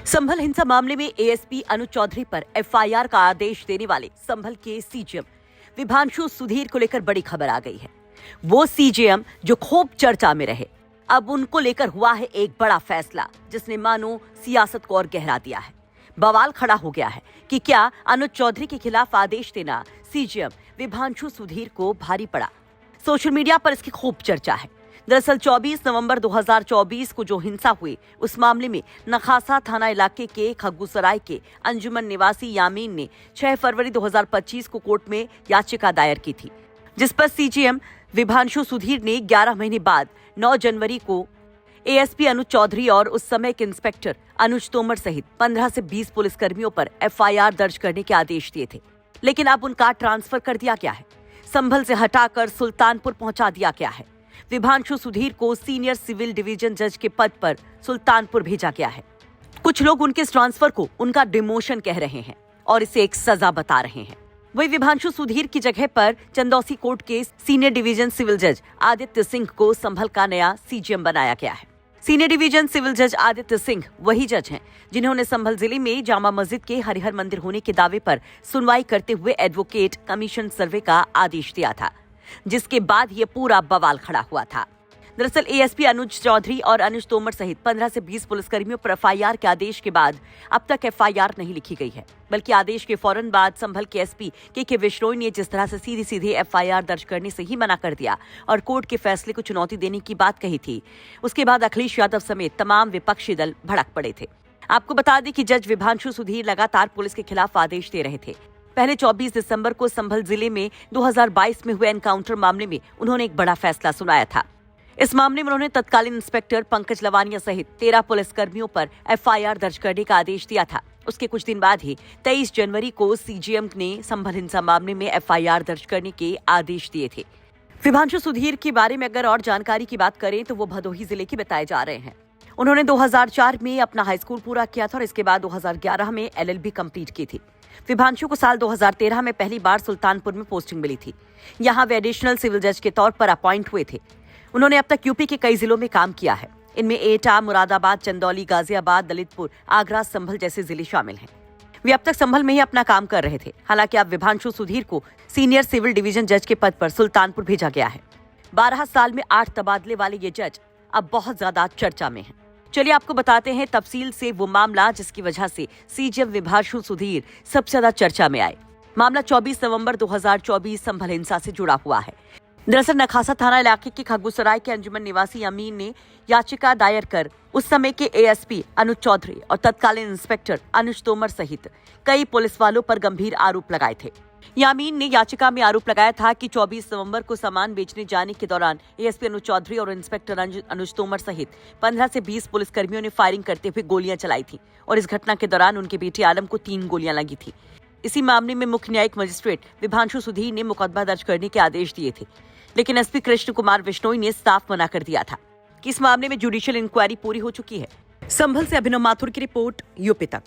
संभल हिंसा मामले में एएसपी अनुज चौधरी पर एफआईआर का आदेश देने वाले संभल के सीजेएम विभांशु सुधीर को लेकर बड़ी खबर आ गई है। वो सीजेएम जो खूब चर्चा में रहे, अब उनको लेकर हुआ है एक बड़ा फैसला जिसने मानो सियासत को और गहरा दिया है। बवाल खड़ा हो गया है कि क्या अनुज चौधरी के खिलाफ आदेश देना सीजेएम विभांशु सुधीर को भारी पड़ा। सोशल मीडिया पर इसकी खूब चर्चा है। दरअसल 24 नवंबर 2024 को जो हिंसा हुई, उस मामले में नखासा थाना इलाके के खग्गूसराय के अंजुमन निवासी यामीन ने 6 फरवरी 2025 को कोर्ट में याचिका दायर की थी, जिस पर सीजेएम विभांशु सुधीर ने 11 महीने बाद 9 जनवरी को एएसपी अनुज चौधरी और उस समय के इंस्पेक्टर अनुज तोमर सहित 15 से 20 पुलिसकर्मियों पर एफआईआर दर्ज करने के आदेश दिए थे। लेकिन अब उनका ट्रांसफर कर दिया गया है। संभल से हटाकर सुल्तानपुर पहुंचा दिया गया है। विभांशु सुधीर को सीनियर सिविल डिवीजन जज के पद पर सुल्तानपुर भेजा गया है। कुछ लोग उनके इस ट्रांसफर को उनका डिमोशन कह रहे हैं और इसे एक सजा बता रहे हैं। वही विभांशु सुधीर की जगह पर चंदौसी कोर्ट के सीनियर डिवीजन सिविल जज आदित्य सिंह को संभल का नया सीजेएम बनाया गया है। सीनियर डिवीजन सिविल जज आदित्य सिंह वही जज हैं जिन्होंने संभल जिले में जामा मस्जिद के हरिहर मंदिर होने के दावे पर सुनवाई करते हुए एडवोकेट कमीशन सर्वे का आदेश दिया था, जिसके बाद ये पूरा बवाल खड़ा हुआ था। दरअसल एएसपी अनुज चौधरी और अनुज तोमर सहित 15 से 20 पुलिसकर्मियों पर एफआईआर के आदेश के बाद अब तक एफआईआर नहीं लिखी गई है, बल्कि आदेश के फौरन बाद संभल के एसपी के विश्नोई ने जिस तरह से सीधे एफआईआर दर्ज करने से ही मना कर दिया और कोर्ट के फैसले को चुनौती देने की बात कही थी, उसके बाद अखिलेश यादव समेत तमाम विपक्षी दल भड़क पड़े थे। आपको बता दें कि जज विभांशु सुधीर लगातार पुलिस के खिलाफ आदेश दे रहे थे। पहले 24 दिसंबर को संभल जिले में 2022 में हुए एनकाउंटर मामले में उन्होंने एक बड़ा फैसला सुनाया था। इस मामले में उन्होंने तत्कालीन इंस्पेक्टर पंकज लवानिया सहित 13 पुलिसकर्मियों पर एफआईआर दर्ज करने का आदेश दिया था। उसके कुछ दिन बाद ही 23 जनवरी को सीजेएम ने संभल हिंसा मामले में एफआईआर दर्ज करने के आदेश दिए थे। विभांशु सुधीर के बारे में अगर और जानकारी की बात करें तो वो भदोही जिले के बताए जा रहे हैं। उन्होंने 2004 में अपना हाई स्कूल पूरा किया था और इसके बाद 2011 में एलएलबी कंप्लीट की थी। विभांशु को साल 2013 में पहली बार सुल्तानपुर में पोस्टिंग मिली थी। यहाँ वे एडिशनल सिविल जज के तौर पर अपॉइंट हुए थे। उन्होंने अब तक यूपी के कई जिलों में काम किया है। इनमें एटा, मुरादाबाद, चंदौली, गाजियाबाद, ललितपुर, आगरा, संभल जैसे जिले शामिल हैं। वे अब तक संभल में ही अपना काम कर रहे थे। हालांकि अब विभांशु सुधीर को सीनियर सिविल डिवीजन जज के पद पर सुल्तानपुर भेजा गया है। 12 साल में 8 तबादले वाले ये जज अब बहुत ज्यादा चर्चा में है। चलिए आपको बताते हैं तफसील से वो मामला जिसकी वजह से सीजेएम विभांशु सुधीर सबसे ज्यादा चर्चा में आए। मामला 24 नवंबर 2024 संभल हिंसा से जुड़ा हुआ है। दरअसल नखासा थाना इलाके के खग्गूसराय के अंजुमन निवासी अमीन ने याचिका दायर कर उस समय के एएसपी अनुज चौधरी और तत्कालीन इंस्पेक्टर अनुज तोमर सहित कई पुलिस वालों पर गंभीर आरोप लगाए थे। यामीन ने याचिका में आरोप लगाया था कि 24 नवंबर को सामान बेचने जाने के दौरान एएसपी अनुज चौधरी और इंस्पेक्टर अनुज तोमर सहित 15 से 20 पुलिसकर्मियों ने फायरिंग करते हुए गोलियां चलाई थी और इस घटना के दौरान उनके बेटे आलम को 3 गोलियां लगी थी। इसी मामले में मुख्य न्यायिक मजिस्ट्रेट विभांशु सुधीर ने मुकदमा दर्ज करने के आदेश दिए थे, लेकिन एसपी कृष्ण कुमार विश्नोई ने साफ मना कर दिया था कि इस मामले में जुडिशियल इंक्वायरी पूरी हो चुकी है। संभल से अभिनव माथुर की रिपोर्ट, यूपी तक।